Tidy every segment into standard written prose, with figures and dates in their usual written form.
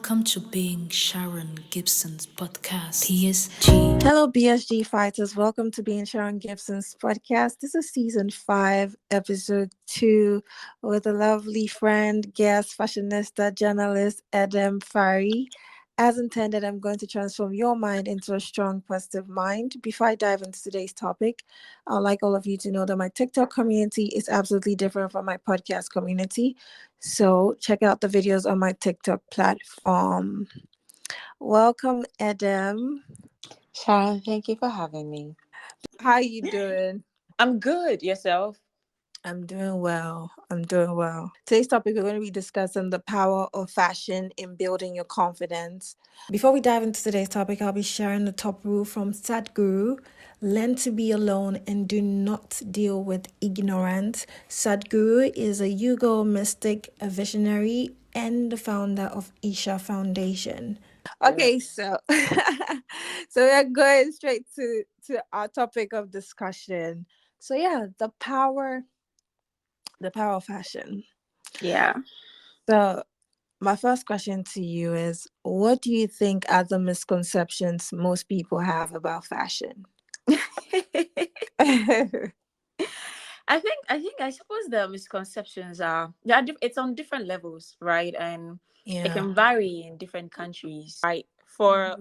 Welcome to being Sharon Gibson's podcast, BSG. Hello, BSG fighters. Welcome to being Sharon Gibson's podcast. This is season 5, episode 2, with a lovely friend, guest, fashionista, journalist, Edem Farrie. As intended, I'm going to transform your mind into a strong, positive mind. Before I dive into today's topic, I'd like all of you to know that my TikTok community is absolutely different from my podcast community. So check out the videos on my TikTok platform. Welcome, Edem. Sharon, thank you for having me. How you doing? I'm good. Yourself? I'm doing well. Today's topic, we're going to be discussing the power of fashion in building your confidence. Before we dive into today's topic, I'll be sharing the top rule from Sadhguru. Learn to be alone and do not deal with ignorance. Sadhguru is a Yugo mystic, a visionary, and the founder of Isha Foundation. Okay, so we're going straight to our topic of discussion. So yeah, the power of fashion. Yeah. So my first question to you is, what do you think are the misconceptions most people have about fashion? I suppose the misconceptions are it's on different levels, right? And it Yeah. can vary in different countries, right? For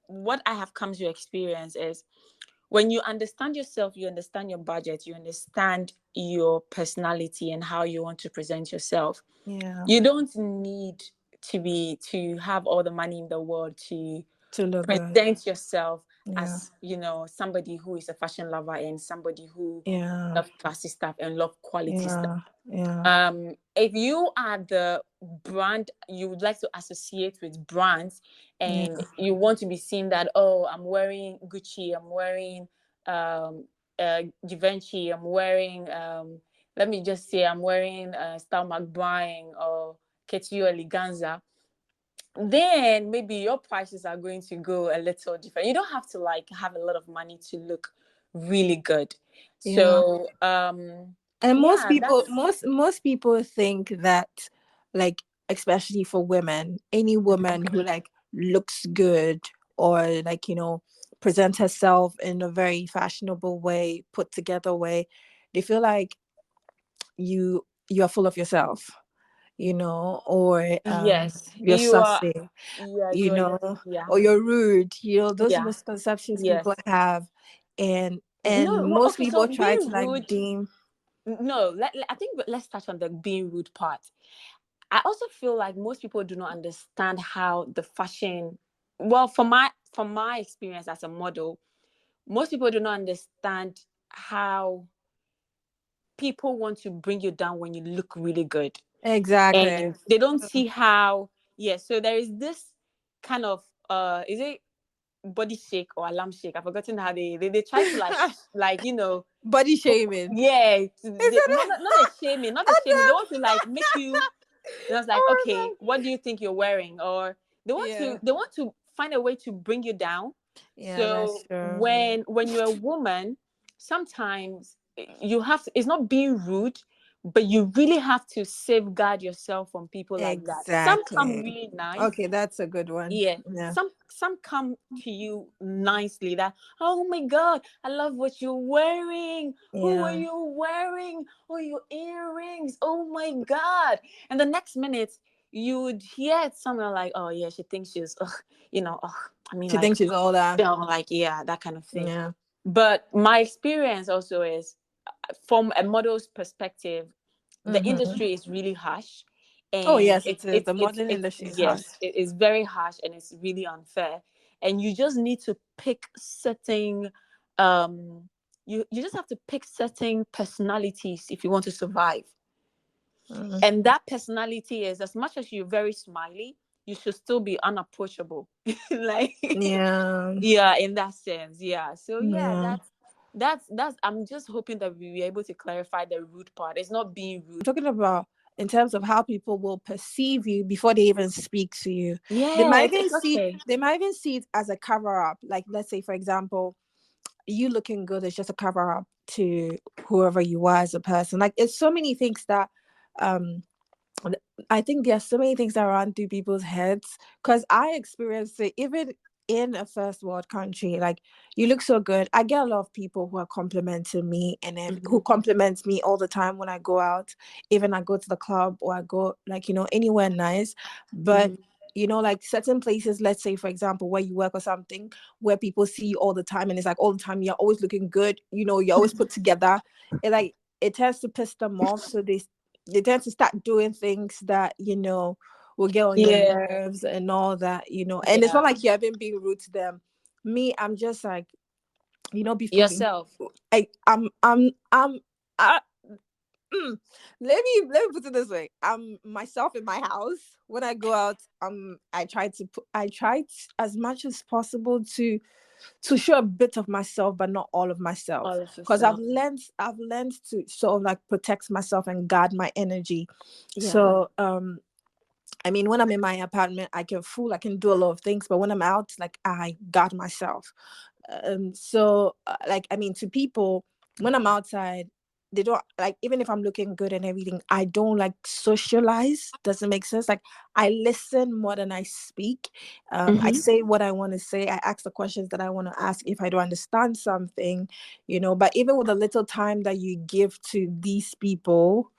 what I have come to experience is when you understand yourself, you understand your budget, you understand your personality and how you want to present yourself. Yeah. You don't need to have all the money in the world to look good. present yourself Yeah. as somebody who is a fashion lover and somebody who Yeah. love classy stuff and love quality stuff. Yeah. If you are the brand, you would like to associate with brands and you want to be seen that, oh, I'm wearing Gucci, I'm wearing Givenchy, I'm wearing let me just say I'm wearing Star McBride or Ketio Eleganza, then maybe your prices are going to go a little different. You don't have to have a lot of money to look really good. So and most people think that, like, especially for women, any woman who looks good or presents herself in a very fashionable way, put together way, they feel like you're full of yourself, or yes, you're you are. sussy, Yeah, or you're rude, those yeah, misconceptions yes. people have. And No, most okay. people So try being to rude. deem. No, I think let's touch on the being rude part. I also feel like most people do not understand how the fashion. Well, from my experience as a model, most people do not understand how people want to bring you down when you look really good. Exactly. And they don't see how. So there is this kind of is it body shake or alarm shake? I've forgotten how they try to body shaming. Not a shaming, not a shaming. They want to make you. It's like, okay, what do you think you're wearing? Or they want to find a way to bring you down. So that's true. when you're a woman, sometimes you have to, it's not being rude, but you really have to safeguard yourself from people like that. Some come really nice. Okay, that's a good one. Yeah. Some come to you nicely that, oh my God, I love what you're wearing. Who are you wearing? Oh, your earrings. Oh my God. And the next minute you would hear someone like, oh yeah, she thinks she's she thinks she's all that. That kind of thing. Yeah. But my experience also is, from a model's perspective, the industry is really harsh. And it is. The modeling industry is harsh. It is very harsh and it's really unfair. And you just need to pick certain you just have to pick certain personalities if you want to survive. And that personality is, as much as you're very smiley, you should still be unapproachable. In that sense. So that's I'm just hoping that we were able to clarify the rude part. It's not being rude. I'm talking about in terms of how people will perceive you before they even speak to you. Yeah, they might even see it as a cover up. Like, let's say, for example, you looking good is just a cover up to whoever you are as a person. Like, it's so many things that I think there are so many things that run through people's heads, because I experienced it even in a first world country. Like, you look so good. I get a lot of people who are complimenting me, and who compliments me all the time when I go out, even I go to the club, or I go, like, anywhere nice. But like certain places, let's say for example where you work or something, where people see you all the time, and it's like all the time you're always looking good, you're always put together. It tends to piss them off, so they tend to start doing things that will get on your Yeah. nerves and all that. And it's not like you haven't been rude to them. Me, I'm just like, before Yourself. I'm I, let me put it this way. I'm myself in my house. When I go out, I try as much as possible to show a bit of myself, but not all of myself, All of because I've yourself. learned to sort of like protect myself and guard my energy. Yeah. So I mean, when I'm in my apartment, I can do a lot of things, but when I'm out, like, I guard myself. So like, I mean, to people, when I'm outside, they don't like, even if I'm looking good and everything, I don't like socialize. Doesn't make sense. Like, I listen more than I speak. I say what I want to say. I ask the questions that I want to ask if I don't understand something. But even with the little time that you give to these people,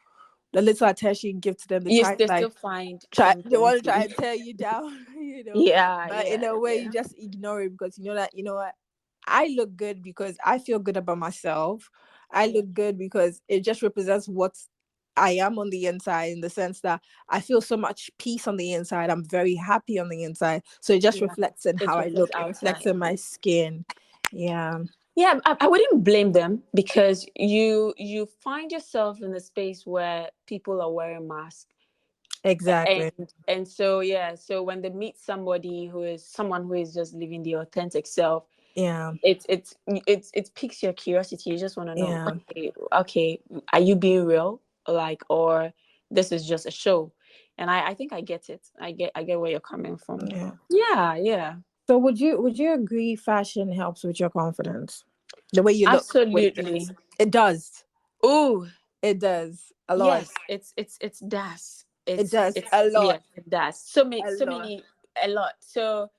the little attention you give to them, they You try to they like still find they something want to try to. and tear you down. Yeah, But in a way, yeah. you just ignore it, because what, I look good because I feel good about myself. I look good because it just represents what I am on the inside, in the sense that I feel so much peace on the inside. I'm very happy on the inside. So it just Yeah. reflects in It how I reflects look. It reflects outside. in my skin. Yeah, Yeah, I wouldn't blame them, because you find yourself in a space where people are wearing masks. exactly. And so yeah, so when they meet someone who is just living the authentic self, Yeah, it piques your curiosity. You just want to know, yeah, okay, are you being real, like, or this is just a show? And I think I get it. I get where you're coming from. yeah. Yeah. So would you agree fashion helps with your confidence? The way you look, the way you Absolutely. dress. It does. Oh, It does a lot. yes, it's does. It It's does it's a lot. yes, it does. So many, A so lot. many, a lot. So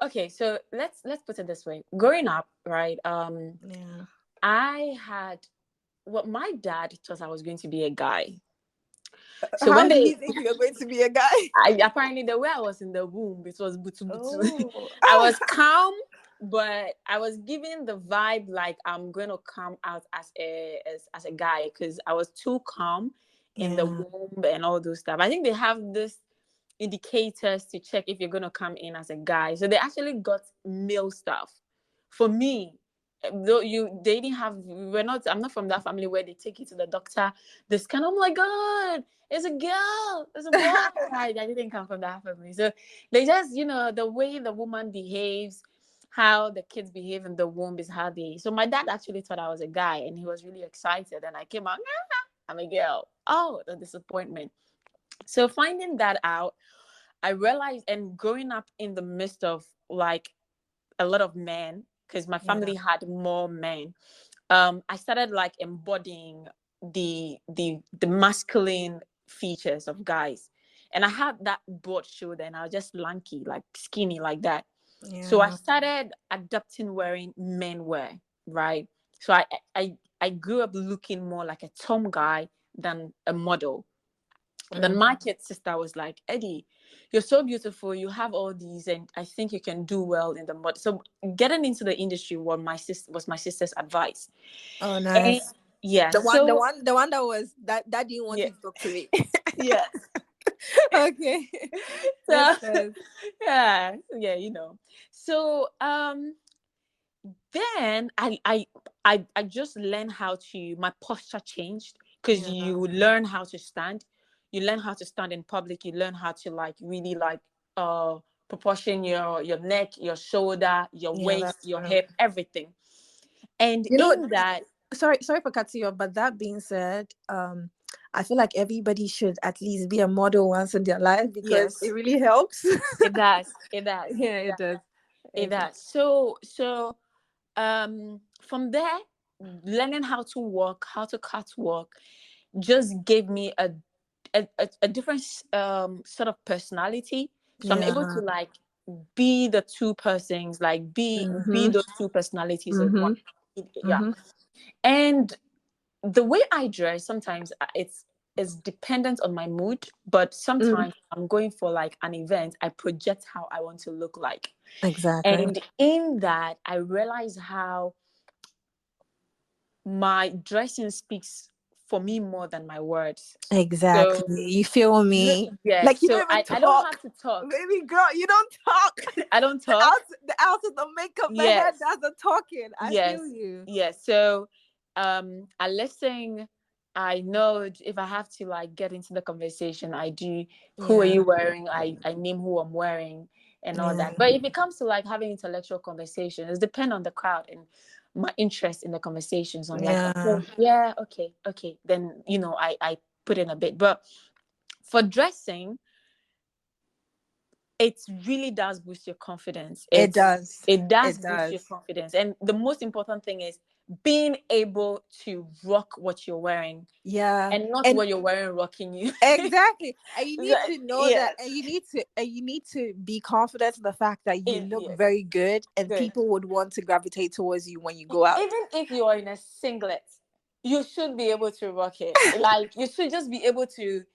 okay, so let's put it this way. Growing up, right? Yeah. I had what my dad thought I was going to be a guy. So How when did they, he think you were going to be a guy? apparently the way I was in the womb, it was butu butu. Oh. I was calm, but I was giving the vibe like I'm going to come out as a guy, because I was too calm in the Yeah. womb and all those stuff. I think they have this indicators to check if you're going to come in as a guy. So they actually got male stuff for me. Though they didn't have, I'm not from that family where they take you to the doctor. This kind of, oh my God, it's a girl, it's a boy. I didn't come from that family. So they just, the way the woman behaves, how the kids behave in the womb is how they. So my dad actually thought I was a guy, and he was really excited. And I came out, I'm a girl. Oh, the disappointment. So finding that out, I realized, and growing up in the midst of like a lot of men, because my Yeah. family had more men, I started like embodying the masculine features of guys. And I had that broad shoulder, and I was just lanky, like skinny, like that. So I Yeah. started adopting wearing men wear, right? So I grew up looking more like a tom guy than a model. And then Mm. my kid sister was like, Eddie, you're so beautiful. You have all these, and I think you can do well in the model. So getting into the industry was my sister's advice. Oh, And nice. yeah, The one, the so one, the one that didn't want yeah, you to talk to me. yeah. Okay. Makes So sense. yeah. So then I just learned how to, my posture changed, because Yeah. you learn how to stand. You learn how to stand in public. You learn how to like really like uh proportion your neck, your shoulder, your Yeah, waist, that's your true. hip, everything. And You know, in that, sorry for cutting you off, but that being said, I feel like everybody should at least be a model once in their life, because it yes, really helps. it does. It does. Yeah, It it does. does. It Okay. does. So from there, learning how to walk, how to catwalk, just gave me a a different sort of personality. So I'm able Yeah. to like be the two persons, like be Mm-hmm. those two personalities in one. Mm-hmm. Yeah. Mm-hmm. And the way I dress sometimes it's dependent on my mood, but Mm. sometimes I'm going for like an event, I project how I want to look like. Exactly. And in that, I realize how my dressing speaks for me more than my words. So Exactly. You feel me? yeah, Like you so don't even I don't talk. have to talk. Baby girl, you don't talk. I don't The talk. out of the makeup, the head Yes. does the talking. I Yes. feel you. Yes. So I listen. I know if I have to like get into the conversation, I do. Who are Yeah. you wearing? I name who I'm wearing and all Yeah. that. But if it comes to like having intellectual conversations, it depends on the crowd and my interest in the conversation. So I'm like, Yeah. okay, yeah, okay. Then I put in a bit. But for dressing, it really does boost your confidence. It does. It does It boost your does. confidence. And the most important thing is being able to rock what you're wearing Yeah. and not And what you're wearing rocking you. exactly. And you need to know that, Yes. and you need to be confident in the fact that you look Yes. very good and Good. people would want to gravitate towards you when you go out. Even if you are in a singlet, you should be able to rock it. Like you should just be able to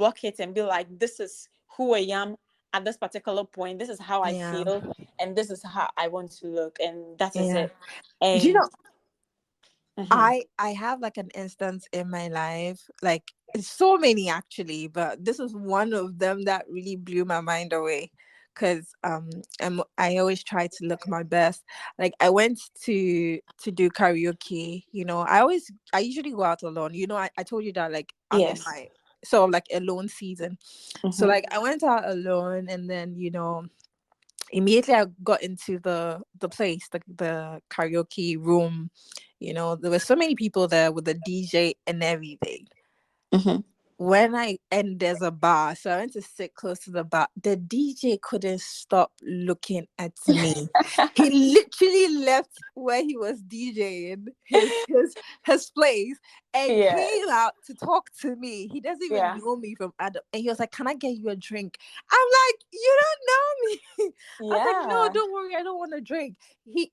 rock it and be like, this is who I am at this particular point. This is how I Yeah. feel, and this is how I want to look, and that is Yeah. it. You And know, mhm. I have like an instance in my life, like it's so many actually, but this is one of them that really blew my mind away. Cause I always try to look my best. Like I went to do karaoke, I usually go out alone. I told you that like I'm in Yes. my sort of like alone season. So Mhm. like I went out alone and then immediately I got into the place, the karaoke room. There were so many people there with the DJ and everything. Mhm. And there's a bar, so I went to sit close to the bar. The DJ couldn't stop looking at me. He literally left where he was DJing his place and Yes. came out to talk to me. He doesn't even Yeah. know me from Adam, and he was like, "Can I get you a drink?" I'm like, "You don't know me." I was like, "No, Yeah. don't worry, I don't want a drink."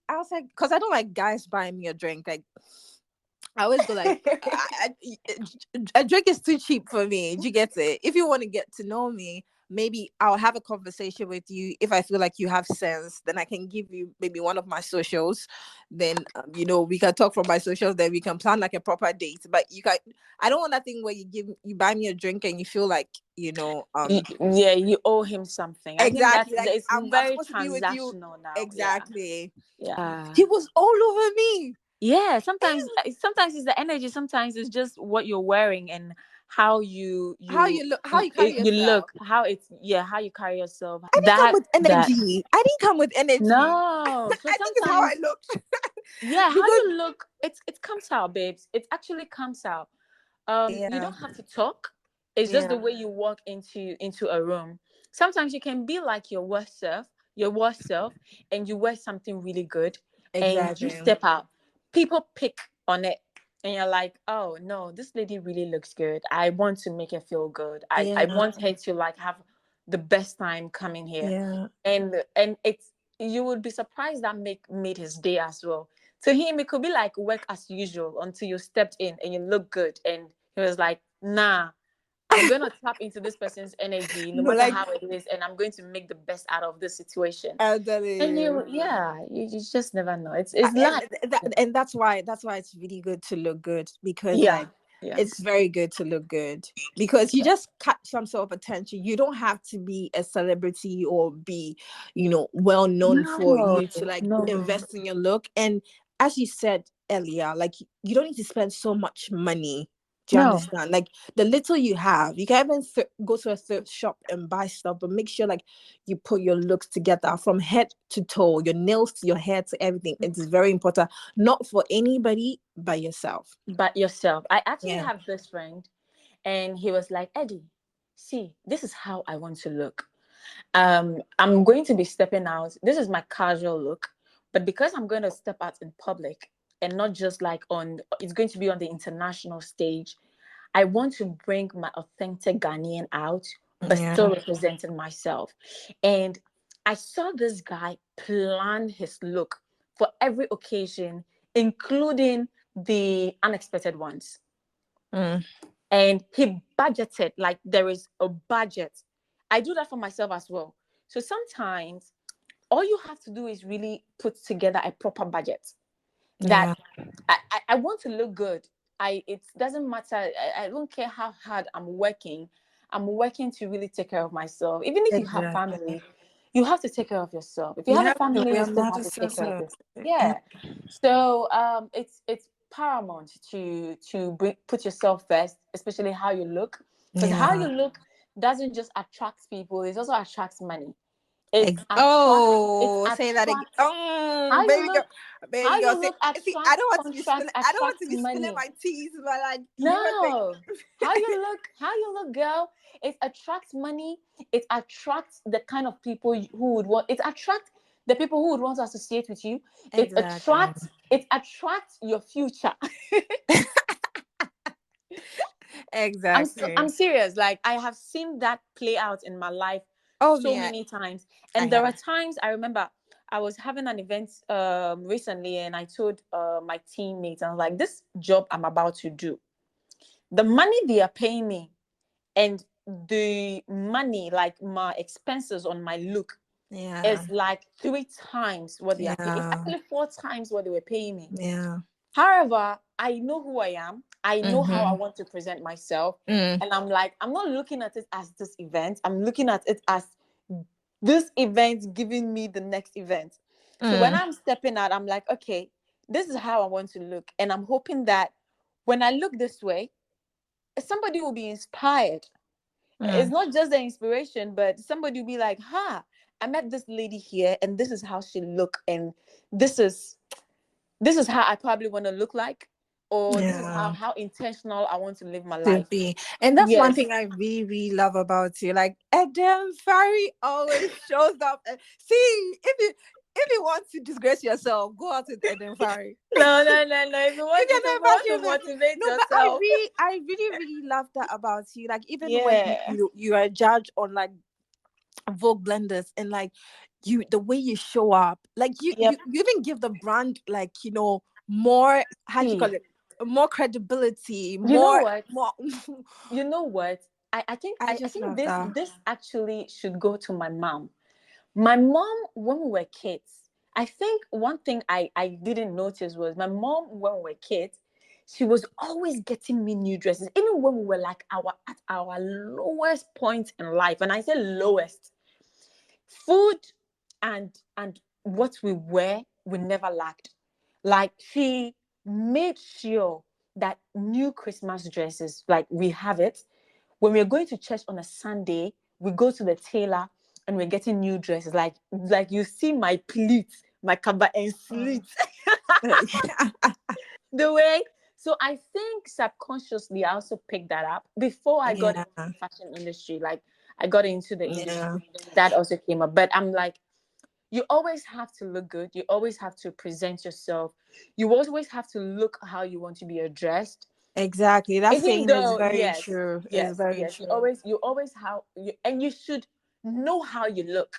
I was like, because I don't like guys buying me a drink. Like I always go like, a drink is too cheap for me. Do you get it? If you want to get to know me, maybe I'll have a conversation with you. If I feel like you have sense, then I can give you maybe one of my socials. Then we can talk from my socials. Then we can plan like a proper date. But I don't want that thing where you buy me a drink and you feel like Yeah, you owe him something. I think exactly like it's I'm very supposed to be with you. transactional now. Yeah. Exactly. Yeah. He was all over me. Yeah, sometimes it's the energy, sometimes it's just what you're wearing and how How you look, how you carry you yourself. look, how it's yeah, how you carry yourself. I didn't come That with that energy. I didn't come with energy. no. So I think it's how I sometimes looked. yeah, how Because you look, it comes out, babes. It actually comes out. You yeah, don't have to talk. It's just the yeah, way you walk into a room. Sometimes you can be like your worst self, and you wear something really good, and you exactly. step out. People pick on it, and you're like, oh no, this lady really looks good. I want to make her feel good. I Yeah, want her to like have the best time coming here, yeah, and it's you would be surprised that made his day as well. To him, it could be like work as usual until you stepped in and you look good. And he was like, nah, I'm going to tap into this person's energy, no no, matter like how it is, and I'm going to make the best out of this situation. I'm telling And you. you just never know. It's and life. and that's why it's really good to look good, because Yeah, like yeah. it's very good to look good, because you just catch some sort of attention. You don't have to be a celebrity or be well known for No, you to like no, invest in your look. And as you said earlier, like you don't need to spend so much money. Do you no. understand? Like the little you have, you can even go to a thrift shop and buy stuff, but make sure like you put your looks together from head to toe, your nails to your hair to everything. It's very important, not for anybody but yourself. But yourself. I actually Yeah, have this friend, and he was like, Eddie, see, this is how I want to look. I'm going to be stepping out. This is my casual look, but because I'm going to step out in public and not just like it's going to be on the international stage, I want to bring my authentic Ghanaian out, but Yeah. still representing myself. And I saw this guy plan his look for every occasion, including the unexpected ones. Mm. And he budgeted, like there is a budget. I do that for myself as well. So sometimes all you have to do is really put together a proper budget that Yeah. I want to look good. It doesn't matter. I don't care how hard I'm working. I'm working to really take care of myself. Even if you have Exactly. family, you have to take care of yourself. If you You have a have to. family, We you are still not have a to take care of sister. yourself. Yeah. So it's paramount to put yourself first, especially how you look, because how Yeah. you look doesn't just attract people; it also attracts money. It attracts. It Oh, say that again. attracts. Oh, How you baby girl, look. How baby girl. you Say, look see, I attracts don't want to be spilling. contracts, I don't want attracts to be spilling money. my teas, but like you were saying. No. How you look, girl. It attracts money. It attracts the kind of people who would want. It attracts the people who would want to associate with you. It Exactly. attracts. It attracts your future. I'm Exactly. serious. Like I have seen that play out in my life Oh, so me, many times. I And there are have. times I remember I was having an event recently, and I told my teammates, I was like, this job I'm about to do, the money they are paying me and the money, like my expenses on my look, Yeah. is like 3 times what they are paying. It's Yeah. actually 4 times what they were paying me. Yeah. However, I know who I am. I know how I Mm-hmm. want to present myself. Mm. And I'm like, I'm not looking at it as this event. I'm looking at it as this event giving me the next event. So when Mm. I'm stepping out, I'm like, okay, this is how I want to look. And I'm hoping that when I look this way, somebody will be inspired. It's Mm. not just the inspiration, but somebody will be like, I met this lady here and this is how she look, and this is this is how I probably want to look like, or this is Yeah. how intentional I want to live my To life. be. And that's one Yes. thing I really, really love about you. Like Edem, Farrie always shows up. See, if you want to disgrace yourself, go out with Edem, Farrie. No. If you If want you're to, not motivate no, but I yourself. really, I really, really love that about you. Like even when Yeah. you are a judge on like Vogue blenders, and like the way you show up, like Yep. you even give the brand like more, how do you See, call it, more credibility, you know more what? more. You know what? I think I I just think love this that. this actually should go to my mom. My mom, when we were kids, I think one thing I didn't notice was my mom, when we were kids, she was always getting me new dresses, even when we were like at our lowest point in life. And I say lowest, food and what we wear, we never lacked. Like she made sure that new Christmas dresses, like we have it. When we're going to church on a Sunday, we go to the tailor and we're getting new dresses. Like you see my pleats, my kaba and Mm. slits, the way. So I think subconsciously I also picked that up before I got Yeah, into the fashion industry. Like I got into the yeah, industry, that also came up. But I'm like, you always have to look good. You always have to present yourself. You always have to look how you want to be addressed. exactly. That Even saying is though, very yes, true. Is yes, very yes, true. you always how you, and you should know how you look.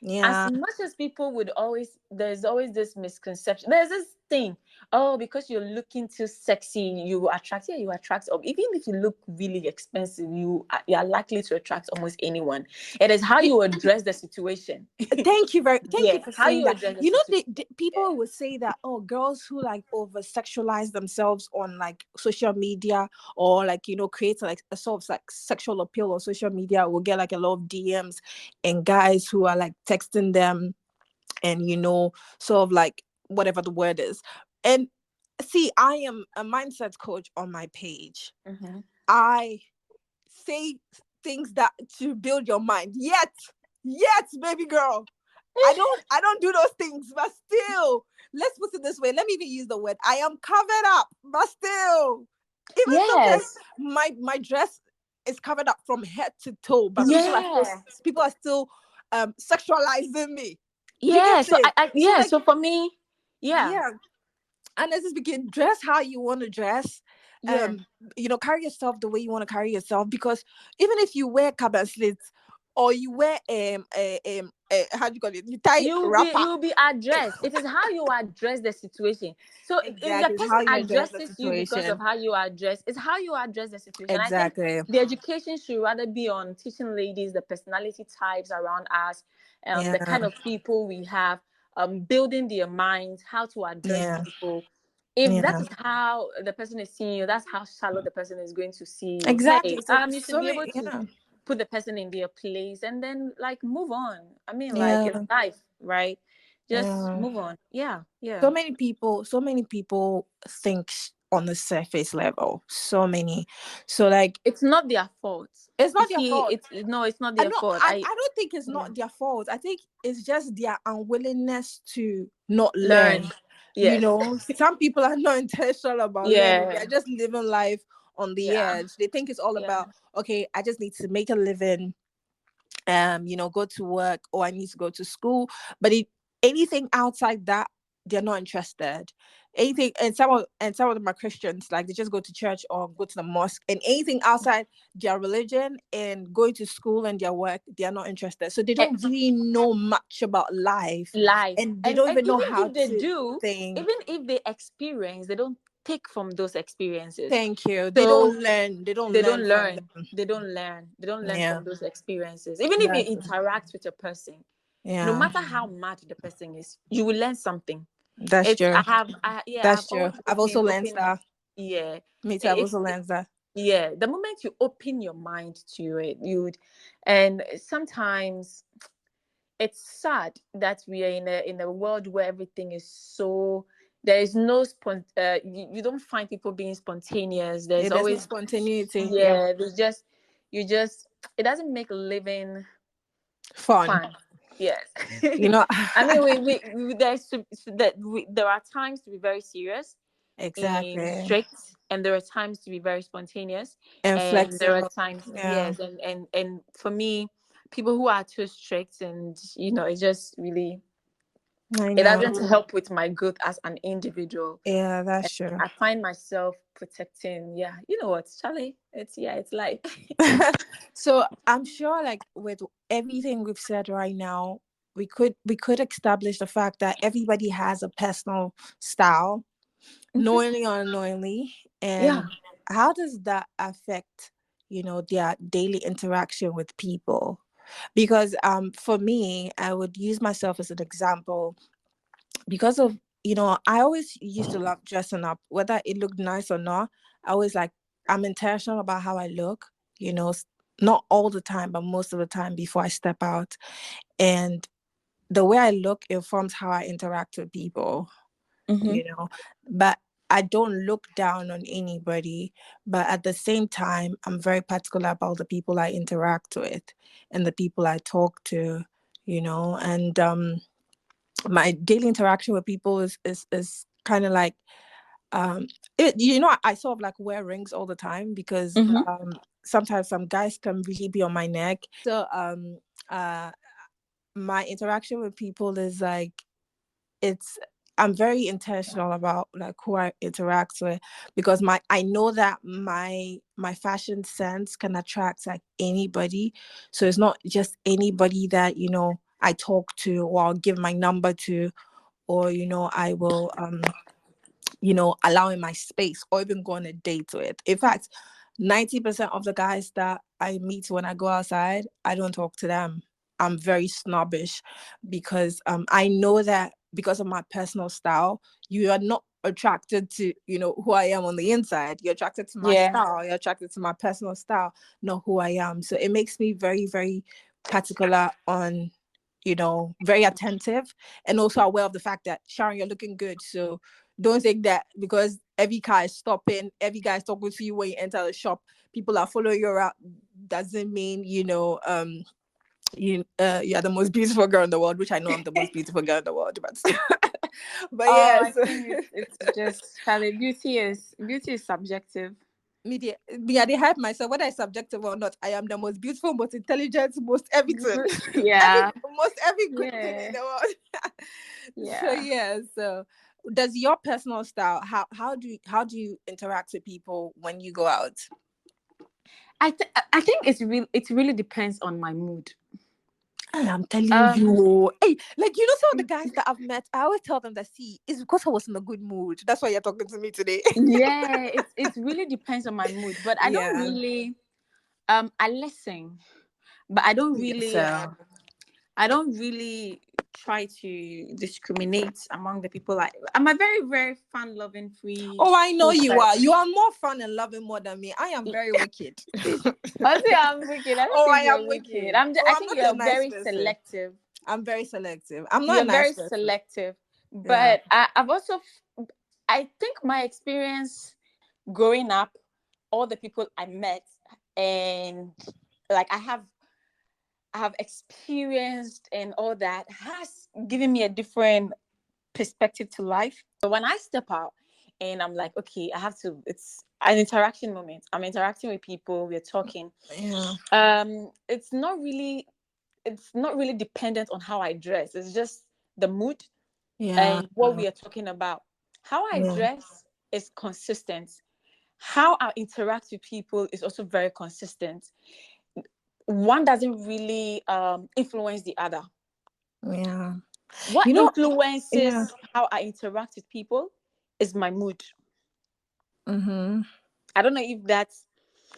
As Yeah, much as people would always, there's always this misconception, there's this thing, oh, because you're looking too sexy, you attract, yeah, you attract, or even if you look really expensive, you are likely to attract almost anyone. It is how you address the situation. thank you Yeah, for how saying you that. address the You know, situation. people would say that, oh, girls who like over sexualize themselves on like social media, or like create like a sort of like sexual appeal on social media, will get like a lot of DMs, and guys who are like texting them, and sort of like whatever the word is. And see, I am a mindset coach on my page. Mm-hmm. I say things that to build your mind. Yet, baby girl, I don't do those things, but still, let's put it this way. Let me even use the word. I am covered up, but still, even sometimes Yes. my dress is covered up from head to toe, but Yeah. people are still sexualizing me. You get Yeah. So it? So yeah. like, So for me, yeah. yeah. And as this begin, dress how you want to dress. Yeah. Carry yourself the way you want to carry yourself, because even if you wear cabin slits or you wear how do you call it, you tie wrapper. You'll be addressed. It is how you address the situation. So if the Exactly, it's person how you address the addresses you because of situation. how you address, it's how you address the situation. I think Exactly. the education should rather be on teaching ladies the personality types around us, the Yeah. kind of people we have, building their minds, how to address Yeah. people. If that Yeah. is how the person is seeing you, that's how shallow the person is going to see you. Hey, Exactly. So you should so be able many, to yeah. put the person in their place and then like move on. I mean, like Yeah. it's life, right? Just Yeah. move on. Yeah, yeah. So many people think on the surface level. So many. So like, It's not their fault. it's You not their see, fault. it's no, it's not I their know. fault. I don't think it's Yeah. not their fault. I think it's just their unwillingness to not Learn. learn. Yes. Some people are not intentional about learning. They're Yeah. just living life on the Yeah. edge. They think it's all Yeah. about, okay, I just need to make a living, go to work, or I need to go to school. But anything outside that, they're not interested. Anything, and some of them are Christians, like they just go to church or go to the mosque, and anything outside their religion and going to school and their work, they are not interested. So they Eh, don't really know much about life, life. and they And don't and even know even how if they to do, think. even if they experience, they don't take from those experiences. Thank you. They So don't learn. They don't they don't learn from learn. them. They don't learn. They don't learn Yeah, from those experiences. Even if you that's interact with a person, no yeah, matter how mad the person is, you will learn something. that's It's true. I've That's true. always I've also learned opened that. yeah. Me too. I've It's also learned that. yeah. The moment you open your mind to it, and sometimes it's sad that we are in a world where everything is so there is no you don't find people being spontaneous. Yeah, There's there's no always spontaneity. Yeah, yeah, there's just you just it doesn't make living fun. fun. Yes. You know, I mean there are times to be very serious and exactly. strict, and there are times to be very spontaneous, And and there are flexible. times Yeah, yes, and for me, people who are too strict and it just really I it know. doesn't help with my growth as an individual. Yeah, that's true. I find myself protecting. Yeah, you know what, Charlie? It's life. So I'm sure, like with everything we've said right now, we could establish the fact that everybody has a personal style, knowingly or unknowingly, Yeah. and how does that affect their daily interaction with people? Because for me, I would use myself as an example, because of I always used to love dressing up, whether it looked nice or not. I always like, I'm intentional about how I look, not all the time, but most of the time before I step out. And the way I look informs how I interact with people, Mm-hmm. but I don't look down on anybody. But at the same time, I'm very particular about the people I interact with and the people I talk to, and my daily interaction with people is kind of like, I sort of like wear rings all the time, because Mm-hmm. sometimes some guys can really be on my neck. So uh my interaction with people is like, it's I'm very intentional about like who I interact with, because I know that my fashion sense can attract like anybody. So it's not just anybody that I talk to, or I'll give my number to, or I will allow in my space, or even go on a date with. In fact, 90% of the guys that I meet when I go outside, I don't talk to them. I'm very snobbish, because I know that because of my personal style, you are not attracted to who I am on the inside. You're attracted to my Yeah. style. You're attracted to my personal style, not who I am. So it makes me very, very particular on, very attentive, and also aware of the fact that, Sharon, you're looking good. So don't think that because every car is stopping, every guy is talking to you when you enter the shop, people are following you around, doesn't mean you're the most beautiful girl in the world, which I know I'm the most beautiful girl in the world, but still. But Oh, I yes. think it's just Charlie. Beauty is subjective. Media, yeah, they hype myself, whether it's subjective or not. I am the most beautiful, most intelligent, most everything, Yeah. most every good thing Yeah. in the world. So Yeah. yeah, so does your personal style, how do you interact with people when you go out? I think it really depends on my mood. I'm telling you, hey, like, you know, some of the guys that I've met, I always tell them that, see, it's because I was in a good mood. That's why you're talking to me today. Yeah, it really depends on my mood, but I don't Yeah. really I listen, but I don't really So I don't really try to discriminate among the people. I'm a very, very fun loving free. oh, I know free you are. person. You are more fun and loving more than me. I am very wicked. Honestly, I'm wicked. I don't Oh, I think am you're wicked. wicked. Oh, I I'm think not a you're nice very person. selective. I'm very selective. I'm not a You're nice very person. selective. Yeah. But I've also, I think my experience growing up, all the people I met, and like I have experienced and all that has given me a different perspective to life. But when I step out and I'm like, okay, I have to, it's an interaction moment. I'm interacting with people, we're talking. Yeah. It's not really dependent on how I dress. It's just the mood Yeah. and what we are talking about. How I Yeah. dress is consistent. How I interact with people is also very consistent. One doesn't really influence the other. Yeah. What You know, yeah. influences how I interact with people is my mood. Mm-hmm. I don't know if that's,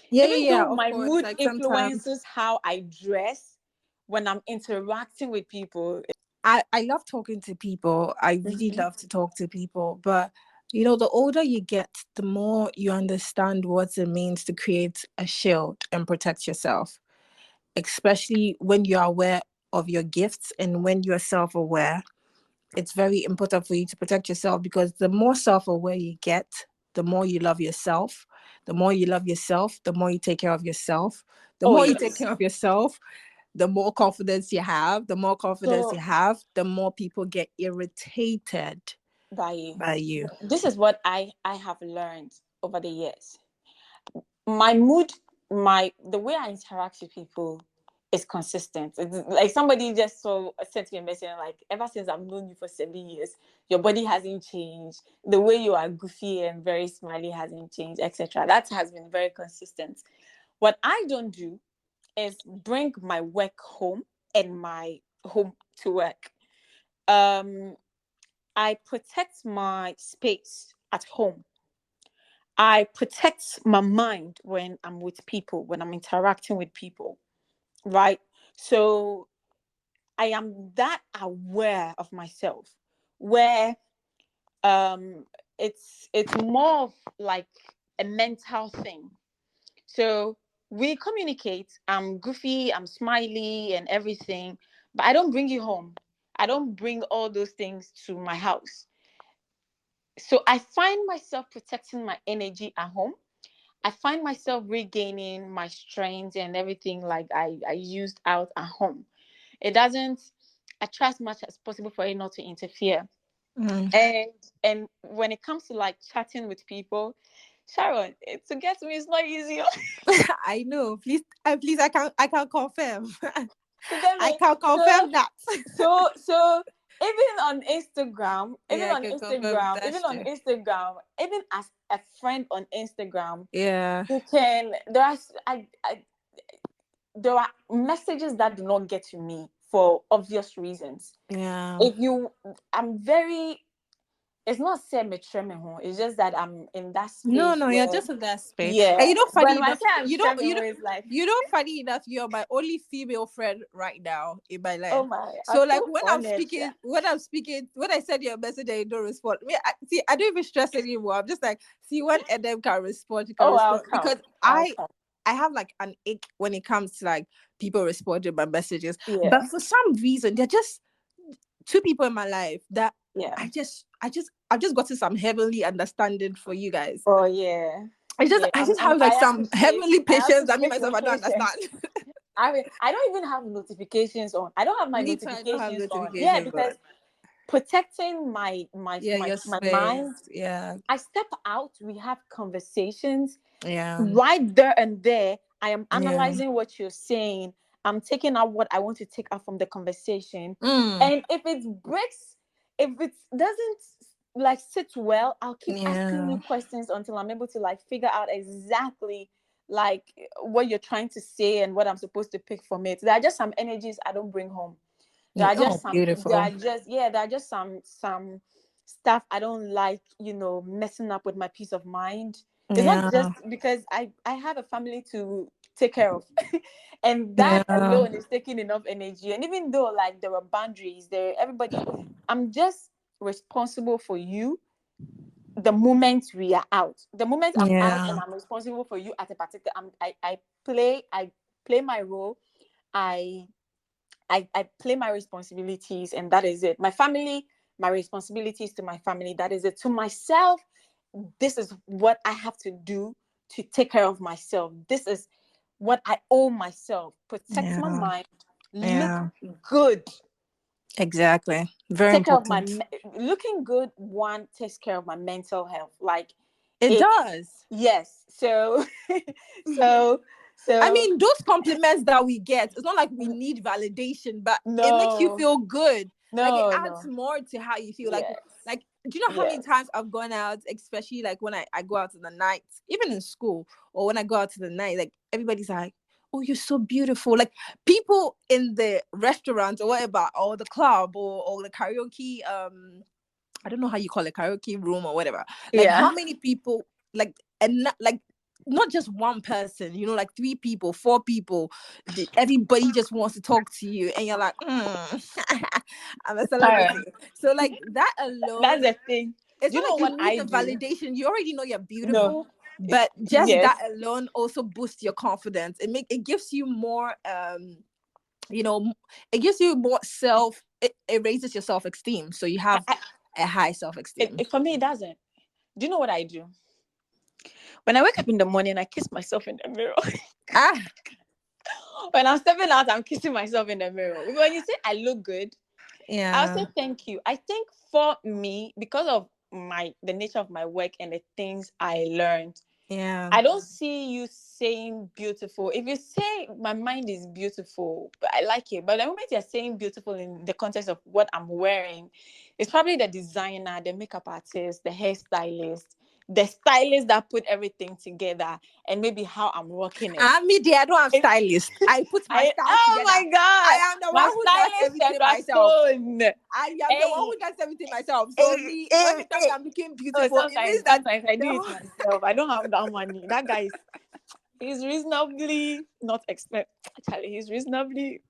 Yeah, even yeah, though yeah. Of my course. mood Like sometimes influences how I dress when I'm interacting with people. I love talking to people. I really Mhm. love to talk to people. But you know, the older you get, the more you understand what it means to create a shield and protect yourself, especially when you're aware of your gifts and when you're self-aware. It's very important for you to protect yourself, because the more self-aware you get, the more you love yourself. The more you love yourself, the more you take care of yourself. The Oh more you take yes. care of yourself, the more confidence you have. The more confidence you So have, the more people get irritated by you, by you. this is what I have learned over the years. My mood, the way I interact with people is consistent. It's like somebody just sent me a message like, ever since I've known you for 7 years, your body hasn't changed. The way you are goofy and very smiley hasn't changed, etc. That has been very consistent. What I don't do is bring my work home and my home to work. Um, I protect my space at home. I protect my mind when I'm with people, when I'm interacting with people, right? So I am that aware of myself, where um it's more of like a mental thing. So we communicate, I'm goofy, I'm smiley and everything, but I don't bring you home. I don't bring all those things to my house. So I find myself protecting my energy at home. I find myself regaining my strength and everything like I used out at home. It doesn't, I try as much as possible for it not to interfere. Mm. And when it comes to like chatting with people, Sharon, to get to me it's not easy. I know. Please, please, I can confirm. To get I me. can So confirm that. so even on Instagram, Yeah, I can confirm that's true. even as a friend on Instagram, Yeah. you can there are messages that do not get to me for obvious reasons. Yeah. If you, I'm very, it's not semi-treme, it's just that I'm in that No, space no, you're where, just in that space. And yeah, you know, funny when I enough, say I'm it's like, funny enough, you're my only female friend right now in my life. oh my, I'm So like so honored. when I send you a message and you don't respond, I don't even stress anymore. I'm just like, see, when Edem can respond, you can Oh, I'll respond, come. because I'll come. I have like an ick when it comes to like people responding my messages. Yeah, But for some reason, they're just two people in my life that yeah. I've just gotten some heavenly understanding for you guys. Oh yeah. Yeah, I just have like some heavenly I patience that me appreciate myself your I don't patience. understand. I mean, I don't even have notifications on. I don't have my Me too, I don't have notifications on. Yeah, notifications on. because protecting my my Yeah, my your my space. mind. Yeah. I step out. We have conversations Yeah. right there and there. I am Yeah. analyzing what you're saying. I'm taking out what I want to take out from the conversation. Mm. And if it breaks, if it doesn't like sit well, I'll keep asking Yeah. you questions until I'm able to like figure out exactly like what you're trying to say and what I'm supposed to pick from it. There are just some energies I don't bring home. There are Oh, just some, there beautiful. are just, yeah, there are just some stuff I don't like, messing up with my peace of mind. It's not Yeah. just because I have a family to take care of. And that Yeah. alone is taking enough energy. And even though like there are boundaries there, everybody, I'm just responsible for you the moment we are out. The moment I'm out and Yeah. I'm responsible for you at a particular, I play my role. I I play my responsibilities, and that is it. My family, my responsibilities to my family, that is it. To myself, this is what I have to do to take care of myself. This is what I owe myself. Protect my Yeah. mind, look Yeah. good, Exactly. Very take care of important. looking good. One takes care of my mental health. Like It it's does. yes. So so I so mean, those compliments that we get, it's not like we need validation, but it makes you no feel good. Like it no adds no more to how you feel. Like, yes like, do you know how many yes times I've gone out, especially like when I go out in the night, even in school, or when I go out in the night, like everybody's like, "Oh, you're so beautiful." Like people in the restaurant or whatever, or the club or the karaoke, I don't know how you call it, karaoke room or whatever. Like yeah. how many people, like, and not, like, not just one person, like 3 people, 4 people, everybody just wants to talk to you, and you're like, I'm a All right. celebrity. So like that That's alone, the thing. it's Do you not know like you what need I the do? validation. You already know you're No. beautiful, but just Yes. that alone also boosts your confidence. It gives you more you know it gives you more it raises your self-esteem, so you I, have I, a high self-esteem. for me, it doesn't. Do you know what I do? When I wake up in the morning, I kiss myself in the mirror. Ah, When I'm stepping out, I'm kissing myself in the mirror. When you say I look good, I'll yeah, say thank you. I think for me, because of the nature of my work and the things I learned, yeah. I don't see you saying beautiful. If you say my mind is beautiful, I like it. But the moment you're saying beautiful in the context of what I'm wearing, it's probably the designer, the makeup artist, the hairstylist, the stylist that put everything together, and maybe how I'm rocking it. Me there, I don't have It- stylist. I put my style oh together. my God. I am the My one who does stylist everything Sandra myself. Stone. I am the one Hey, who does everything myself. So hey, me, when hey, you tell me hey. I'm looking Oh, beautiful, it means that sometimes I do it the myself. I don't have that money. That guy he's reasonably not expect. Actually, he's reasonably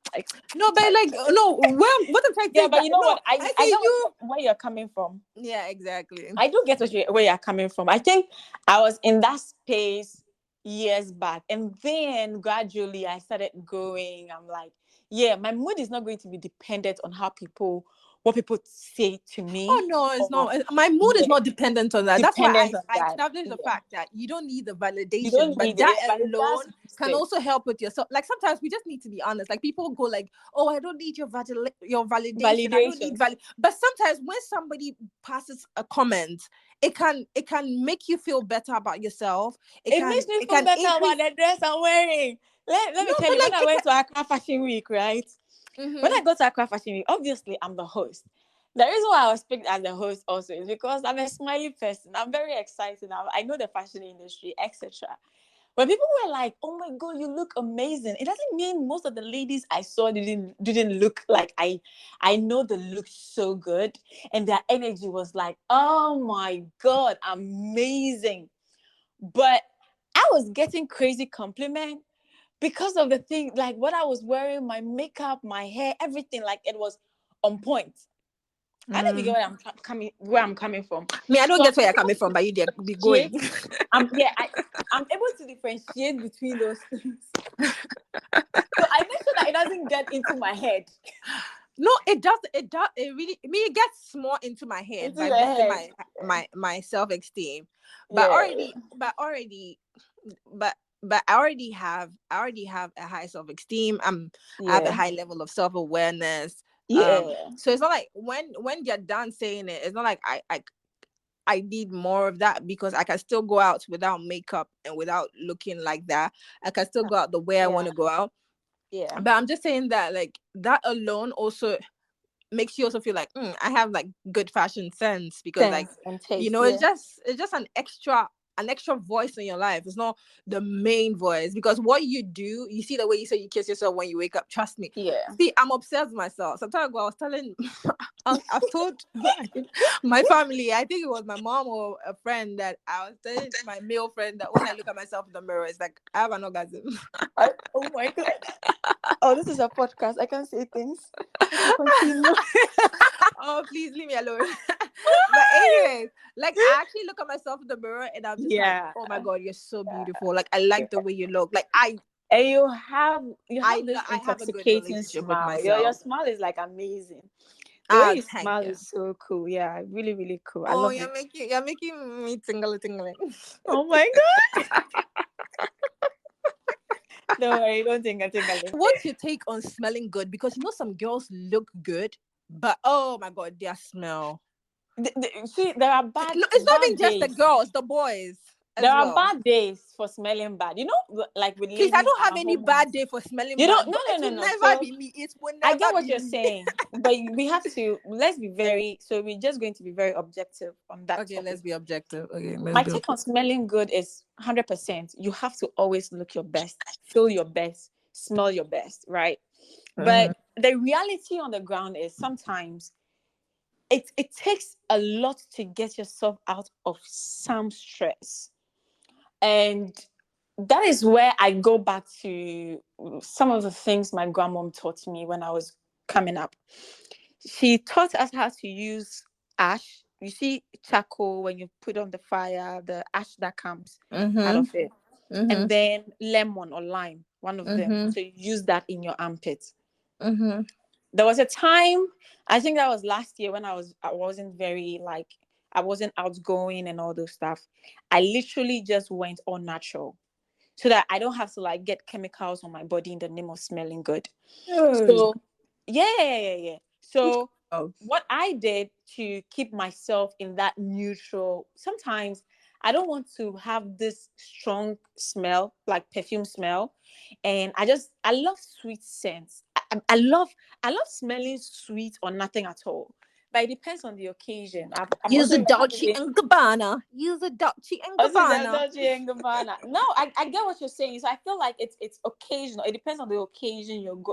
no, but like like, no. Well, what I'm trying to say yeah, is but that you know no, what? I I I say get you. where you're coming from. Yeah, exactly. I do get where you're coming from. I think I was in that space years back, and then gradually I started growing. I'm like, yeah, my mood is not going to be dependent on what people say to Oh me, no, it's or not. My mood is yeah, not dependent on that. That's why dependent I on I that. established the Yeah, fact that you don't need the you validation, don't but need that it, but it does alone boost can it. also help with yourself. Like sometimes we just need to be honest. Like people go like, "Oh, I don't need your validation. I don't Validation. need But sometimes when somebody passes a comment, it can make you feel better about yourself. It It can makes me it feel can better about increase. the dress I'm wearing. Let No, me tell but you, when like I it went to Accra Fashion Week, right? When can. I go to Accra Fashion Week, obviously I'm the host. The reason why I was picked as the host also is because I'm a smiley person. I'm very excited. I know the fashion industry, etc. But people were like, "Oh my God, you look amazing." It doesn't mean most of the ladies I saw didn't look like I know they look so good, and their energy was like, "Oh my God, amazing." But I was getting crazy compliment because of the thing, like what I was wearing, my makeup, my hair, everything, like it was on point. I don't know if you get Mm. where I'm coming from. Me, I don't So I'm get where you're able coming to from, but you there be going. differentiate. I'm able to differentiate between those things. So I make sure that it doesn't get into my head. No, it does. It does. It really. I mean, it gets more into my head Into by your boosting head. my self-esteem. But Yeah. I already have a high self-esteem. I have a Yeah. high level of self-awareness. Yeah. So it's not like when you're done saying it, it's not like I need more of that, because I can still go out without makeup and without looking like that. I can still go out the way I Yeah. want to go out. Yeah. But I'm just saying that like that alone also makes you also feel like I have like good fashion sense, because like, Sense and taste. it's just an extra voice in your life. It's not the main voice, because what you do, you see the way you say you kiss yourself when you wake up. Trust me. Yeah. See, I'm obsessed with myself. Some time ago, I was telling, I've told my family, I think it was my mom or a friend, that I was telling my male friend that when I look at myself in the mirror, it's like I have an orgasm. Oh my god. Oh, this is a podcast. I can't say things. Okay, continue. Oh, please leave me alone. But anyways, like I actually look at myself in the mirror and I'm just like, oh my god, you're so beautiful. Like I like the way you look. Like And you have this I have a good intoxicating relationship with smile. Your myself. smile is like amazing. The way you Thank smile you. is so cool. Yeah, really, really cool. I Oh, love it. you're making me tingling. Oh my god. Don't worry, don't tingle. What's your take on smelling good? Because some girls look good, but oh my god, their smell. See, there are bad. No, it's not bad even just the days. girls, the boys as There are well. bad days for smelling bad. Like with Please, ladies. I don't have at any home, bad day for smelling you bad. don't. It will No. never So be me. It will I never get what be you're me. saying, but we have to. Let's be very. So we're just going to be very objective on that. Okay, topic. let's be objective. Okay, let's My be take on objective. smelling good is 100%. You have to always look your best, feel your best, smell your best, right? But the reality on the ground is sometimes it takes a lot to get yourself out of some stress. And that is where I go back to some of the things my grandmom taught me when I was coming up. She taught us how to use ash. You see charcoal, when you put on the fire, the ash that comes out of it. And then lemon or lime, one of them. So you use that in your armpit. There was a time, I think that was last year, when I wasn't very I wasn't outgoing and all those stuff. I literally just went all natural, so that I don't have to get chemicals on my body in the name of smelling good. So yeah. So what I did to keep myself in that neutral, sometimes I don't want to have this strong smell, like perfume smell. And I love sweet scents. I love smelling sweet or nothing at all. But it depends on the occasion. I'm Use also a Dolce and Gabbana. Use a Dolce and Gabbana. No, I get what you're saying. So I feel like it's occasional. It depends on the occasion you're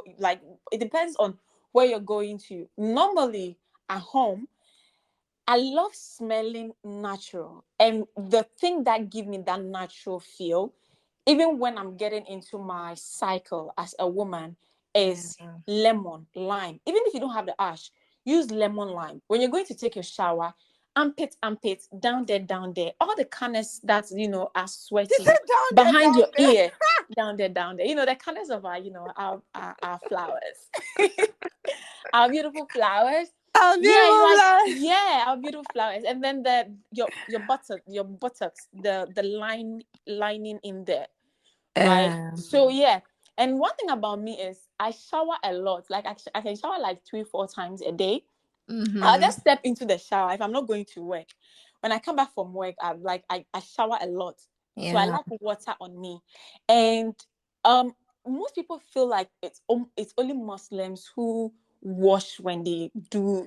it depends on where you're going to. Normally at home, I love smelling natural. And the thing that gives me that natural feel, even when I'm getting into my cycle as a woman, is lemon, lime. Even if you don't have the ash, use lemon, lime. When you're going to take your shower, armpit, down there. All the corners that, are sweaty behind your ear, down there. The corners of our flowers. Our beautiful flowers. Our beautiful flowers. And then your buttocks, the lining in there. Right. So yeah. And one thing about me is I shower a lot. Like I can shower like 3-4 times a day. I'll just step into the shower if I'm not going to work. When I come back from work, I shower a lot. So I like water on me. And most people feel like it's only Muslims who wash when they do,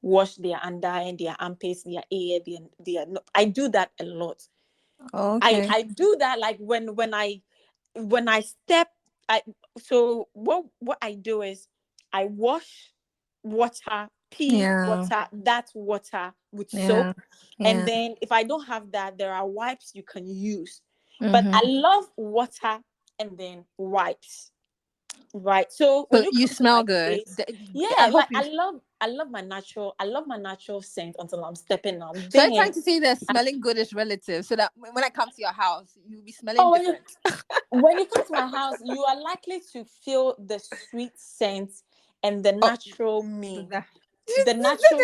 wash their under and their armpits, their ear, their I do that a lot. Okay. I do that like when I step. So what I do is I wash water, water, that water with soap. And then if I don't have that, there are wipes you can use. But I love water and then wipes. Right. So when So you you come to smell my good. place, I yeah, hope I love my natural scent until I'm stepping out. So I'm trying Then to say that smelling good is relative, so that when I come to your house, you'll be smelling different. When you come to my house, you are likely to feel the sweet scent and the natural me. The natural,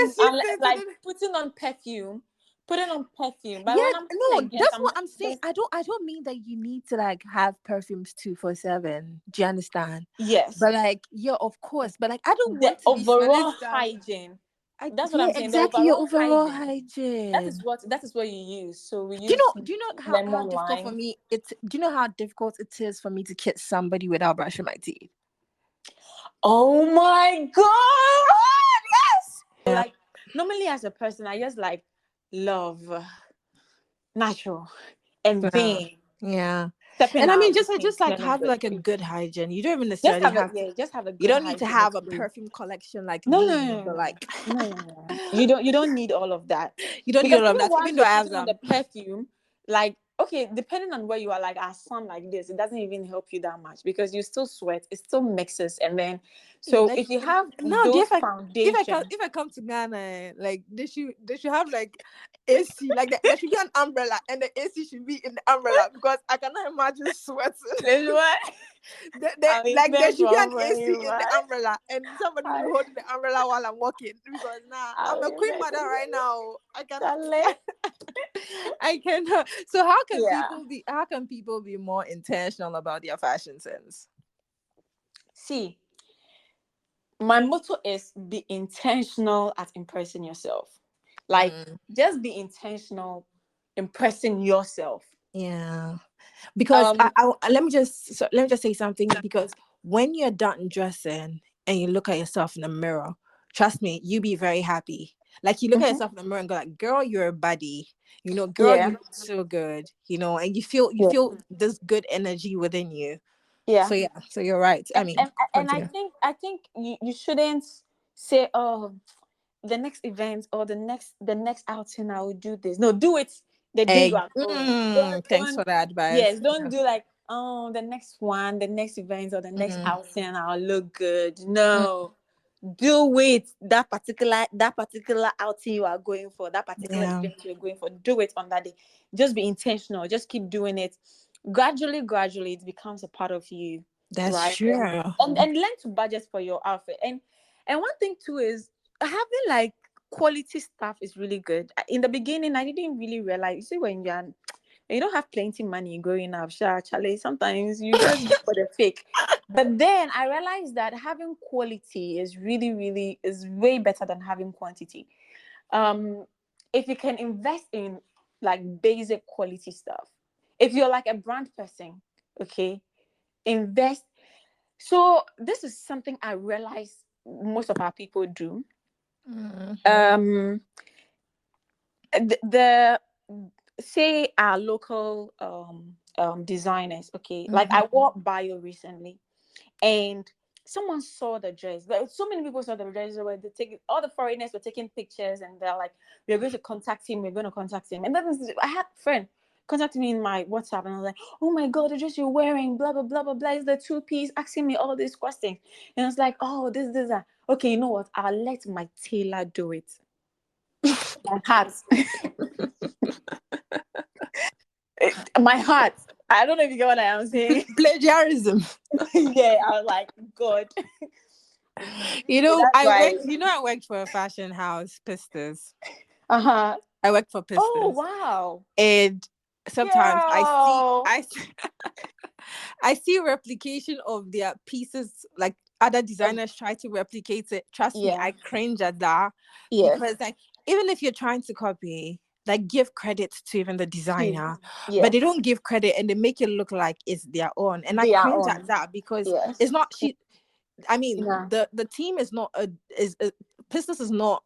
like putting on perfume. But when I'm No, again, that's what I'm saying. I don't mean that you need to have perfumes 2-4-7. Do you understand? Yes. But of course. But I don't the want to be smelling overall stuff. hygiene. That's what I'm saying. Exactly, your overall hygiene. That is what you use. So we use. Do you know how lemon, difficult lime. for me do you know how difficult it is for me to kiss somebody without brushing my teeth? Oh my god! normally as a person, I just like love natural and Yeah. being Yeah. stepping And I mean, out, just like smelling have good. like a good hygiene. You don't even Just necessarily have a have to. just have a You good don't need to hygienic have a food. perfume collection like No, no, me, no, but no, like no, no, no. You don't need all of that. you don't need Because all of even that. once Even though you're I have putting on the some. perfume, like okay, depending on where you are, like our sun like this, it doesn't even help you that much because you still sweat, it still mixes, and then so Like if you have no, those if foundations, I come to Ghana, like they should have like AC, like there should be an umbrella, and the AC should be in the umbrella because I cannot imagine sweating. this what I Like there beg should be an one for AC you, in the man. umbrella, and somebody will be holding the umbrella while I'm walking because nah, I'm a I queen beg mother right now. I cannot. Charlie. I cannot. So how can Yeah. people be more intentional about their fashion sense? See, my motto is be intentional at impressing yourself. Like, just be intentional impressing yourself. Yeah, because Um, let me just say something. Because when you're done dressing and you look at yourself in the mirror, trust me, you be very happy. Like you look at mhm, yourself in the mirror and go like, "Girl, you're a buddy." You know, "Girl, yeah, you look so good." You know, and you yeah, feel this good energy within you. yeah. So yeah, so you're right. I And, mean, and and continue. I think you shouldn't say, oh, the next event or the next outing I will do this. No, do it the day you are going. Thanks for the advice. Yes, don't Yeah. do like, oh, the next one, the next event or the next Mm, outing I'll look good. mm, No, do it that particular outing you are going for, that particular yeah, event you're going for. Do it on that day. Just be intentional. Just keep doing it. Gradually, it becomes a part of you, that's right? true. And learn to budget for your outfit. And one thing too is having like quality stuff is really good. In the beginning, I didn't really realize. You see, when you don't have plenty money growing up, sure, Charlie, sometimes you just go for the fake. But then I realized that having quality is really is way better than having quantity. Um, if you can invest in like basic quality stuff, if you're like a brand person, okay, invest. So this is something I realize most of our people do. Mm, Um, the say our local designers, okay, like mhm. I wore bio recently and someone saw the dress, like so many people saw the dress where they take all the foreigners were taking pictures and they're like, we're going to contact him, and then I had a friend contact me in my WhatsApp and I was like, oh my god, the dress you're wearing, blah blah blah blah blah, is the two-piece, asking me all these questions. And I was like, oh, this that. Okay, you know what, I'll let my tailor do it. My heart. My heart. I don't know if you get what I am saying. Plagiarism. Yeah, I was like, God. You know, That's why. I worked for a fashion house, Pistas. Uh-huh. I worked for Oh, Pistas. wow. And sometimes Girl. I see replication of their pieces, like other designers try to replicate it. Trust me, Yeah. I cringe at that Yes. because like even if you're trying to copy, like give credit to even the designer, but Yes. they don't give credit and they make it look like it's their own. And I They are cringe at on. that because Yes. it's not she. I mean, Yeah. the team is not Pistas is not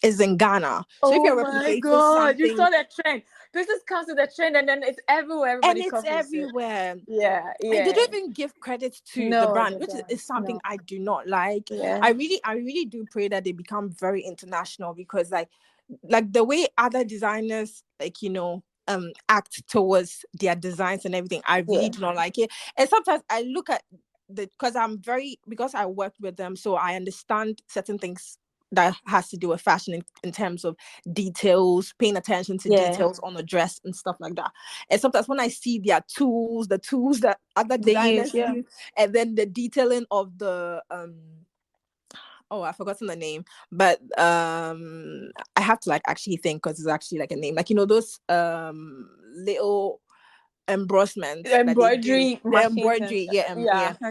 is in Ghana. So if Oh you're my replicating God. You something saw the trend. Business comes with the trend and then it's everywhere. and Everybody it's copies it. everywhere, Yeah. and they Yeah. don't even give credit to the No, brand, they which don't. is something No. I do not like. Yeah. I really do pray that they become very international because like the way other designers act towards their designs and everything, I really Yeah. do not like it. And sometimes I look at because I worked with them, so I understand certain things that has to do with fashion in terms of details, paying attention to Yeah. details on the dress and stuff like that. And sometimes when I see their the tools that other They use, designers yeah. use, and then the detailing of the oh, I've forgotten the name, but I have to like actually think because it's actually like a name, like those little embossments that they do, Embroidery the machines and embroidery, yeah,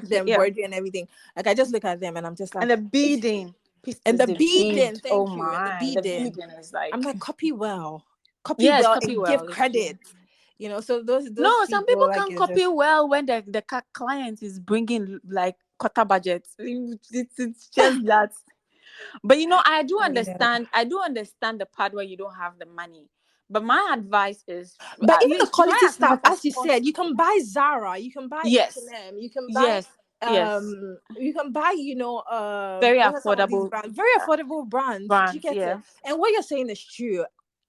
the okay, yeah. embroidery and everything. Like I just look at them and I'm just like, And the it's beading. and Pieces, the the bead. beading, Oh thank you, and the my, the beading. beading is I'm like, like, copy yes, well copy and give well. It's true. credit. So those No, some people people like can it's copy just well when the client is bringing like quarter budget. It's just that. But I do Yeah. understand the part where you don't have the money. But my advice is But at even the least try quality as stuff, much as as you said, you can possible. buy Zara, you can buy Yes, H&M, you can buy yes, yes. you can buy, Very what are some of these affordable brands? Very affordable brands. Do you brands. get it? Yeah, And what you're saying is true. yeah.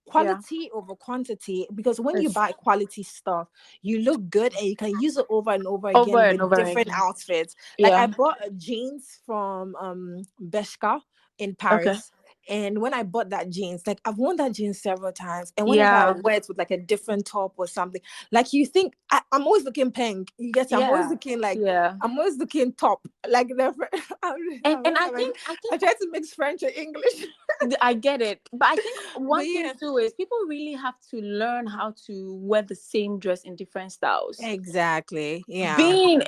Quality over quantity, because when you It's buy quality stuff, you look good and you can use it over and over over again and with over different again. outfits. Like I Yeah. bought a jeans from Bershka in Okay. Paris. And when I bought that jeans, like I've worn that jeans several times, and whenever I Yeah. wear it with like a different top or something, like you think I'm always looking pink. You get it? I'm always Yeah. looking like Yeah. I'm always looking top. Like the And I I think try to mix French and English, I get it. But I think but one thing yeah, too is people really have to learn how to wear the same dress in different styles. exactly. Yeah. Being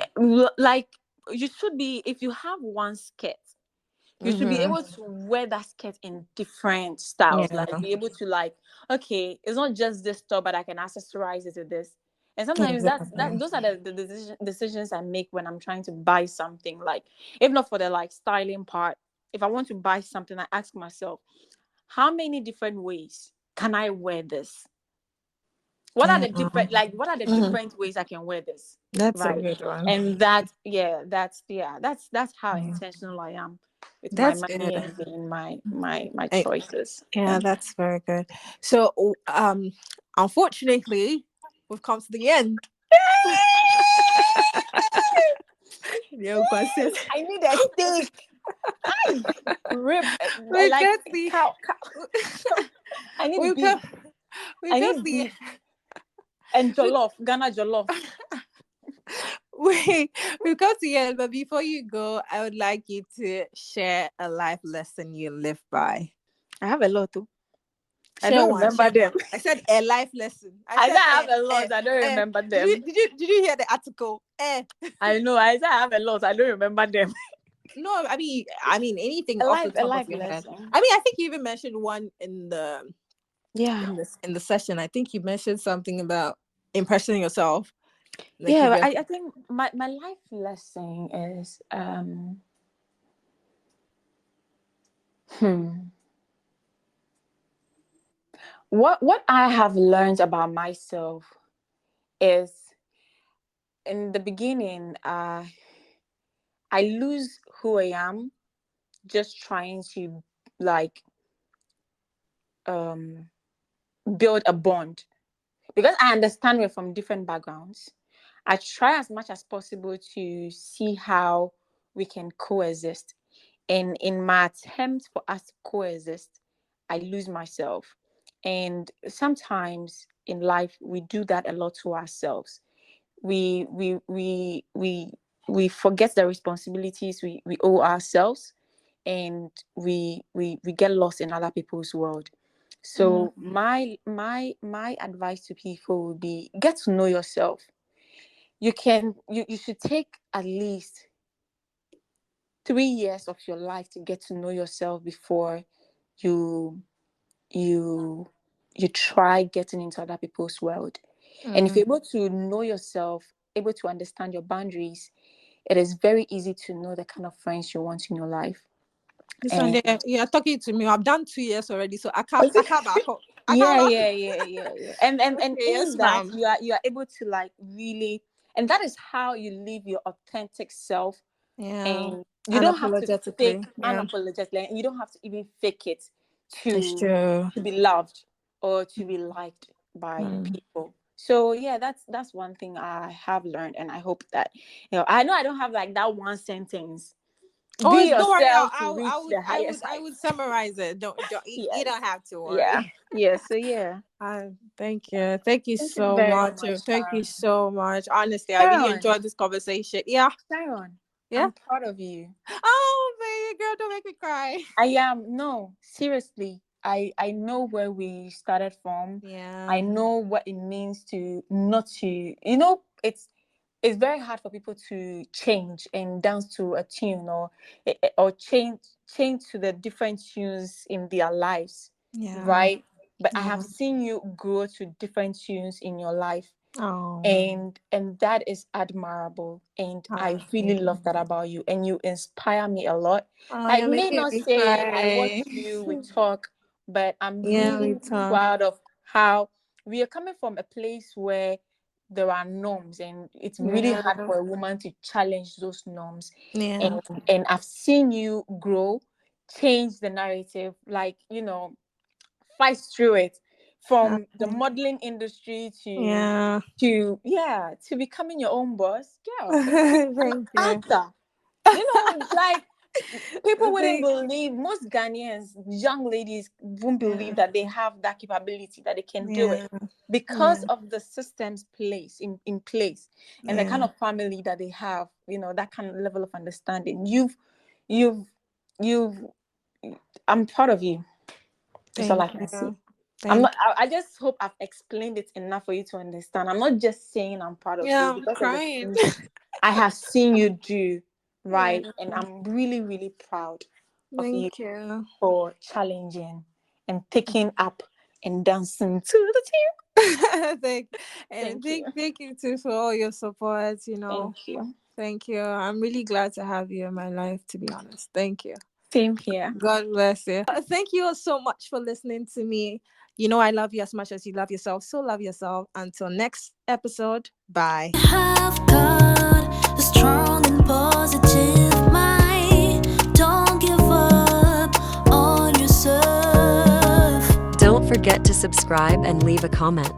like, you should be, if you have one skirt, you should be Mm-hmm. able to wear that skirt in different styles. Yeah. Like be able to like, okay, it's not just this top, but I can accessorize it with this. And sometimes Exactly. those are the decisions I make when I'm trying to buy something. Like, if not for the like styling part, if I want to buy something, I ask myself, how many different ways can I wear this? What are Yeah. the different, like, what are the Mhm. different ways I can wear this? That's a Right. good one. And that's how Yeah. intentional I am with my That's money good. and in my Eh, choices. Yeah, Yeah. that's very good. So, unfortunately, we've come to the end. Yeah, says I need a steak. Ay, rib, we like got the cow. I need we've beef. got we've I got need the beef and jollof, Ghana jollof. we we've got to the end. But before you go, I would like you to share a life lesson you live by. I have a lot too. I Share don't one. remember Share one. them. I said a life lesson. I I said said I have a lot. I don't remember Did you them. hear the article? I know. I said I have a lot. I don't remember them. No, I mean anything off the A top of life your head. lesson. I mean, I think you even mentioned one Yeah. in the session. I think you mentioned something about impressing yourself. Like you Yeah, just I think my life lesson is hmm, what I have learned about myself is, in the beginning, I lose who I am just trying to like um build a bond, because I understand we're from different backgrounds. I try as much as possible to see how we can coexist. And in my attempt for us to coexist, I lose myself. And sometimes in life, we do that a lot to ourselves. We forget the responsibilities we owe ourselves, and we get lost in other people's world. mm, So my advice to people would be, get to know yourself. You should take at least 3 years of your life to get to know yourself before you you you try getting into other people's world. And if mm. you're able to know yourself, able to understand your boundaries, it is very easy to know the kind of friends you want in your life. This one And there, you're talking to me. I've done 2 years already, so I can't back up. I can't yeah, back yeah, up. yeah, yeah, yeah. And Okay, yes, in that, ma'am. you are able to like really, and that is how you live your authentic self. Yeah, And you don't have to unapologetically. fake Yeah, unapologetically, and you don't have to even fake it it's to true. be loved or to be liked by Mm. people. So yeah, that's one thing I have learned, and I hope that, I know I don't have like that one sentence. Oh, Be don't worry. yourself to reach the I highest would heights. summarize it. Don't you Yes. don't have to Yeah. worry. Yeah. So yeah. Thank you Thank you so very much. much, Thank you Sharon. so much. Honestly, I really Sharon. enjoyed this conversation. Yeah, Sharon. yeah. I'm proud of you. Oh, baby girl, don't make me cry. I am, no, seriously. I know where we started from. Yeah, I know what it means to not to, it's very hard for people to change and dance to a tune, or change to the different tunes in their lives, yeah, right? But I have yeah. seen you grow to different tunes in your life, Oh. And that is admirable, and I really love that about you, and you inspire me a lot. Oh, I you're may making not me say I cry. watch you, we talk, but I'm Yeah, we really talk. proud of how we are coming from a place where there are norms, and it's really hard Yeah. for a woman to challenge those norms. Yeah. And I've seen you grow, change the narrative, like, fight through it, from the modeling industry to Yeah. to becoming your own boss, girl, an Thank you. actor. Like, people wouldn't Thank, believe, most Ghanaians, young ladies won't believe yeah. that they have that capability, that they can do it Yeah. because Yeah. of the systems place in place, and the kind Yeah. of family that they have, that kind of level of understanding. You've you've I'm proud of you. That's all I Thank can say. you. I'm Thank not. I just hope I've explained it enough for you to understand. I'm not just saying I'm proud of you Yeah, I'm because of the crying. things I have seen you do, Yeah. right? And I'm really, really proud of you Thank you. for challenging and picking up and dancing to the thank and tune. Thank you. thank you too for all your support, Thank you. Thank you. I'm really glad to have you in my life, to be honest. Thank you. Same here. God bless you. Thank you so much for listening to me. I love you as much as you love yourself. So love yourself. Until next episode. Bye. Have got a strong and positive mind. Don't give up on yourself. Don't forget to subscribe and leave a comment.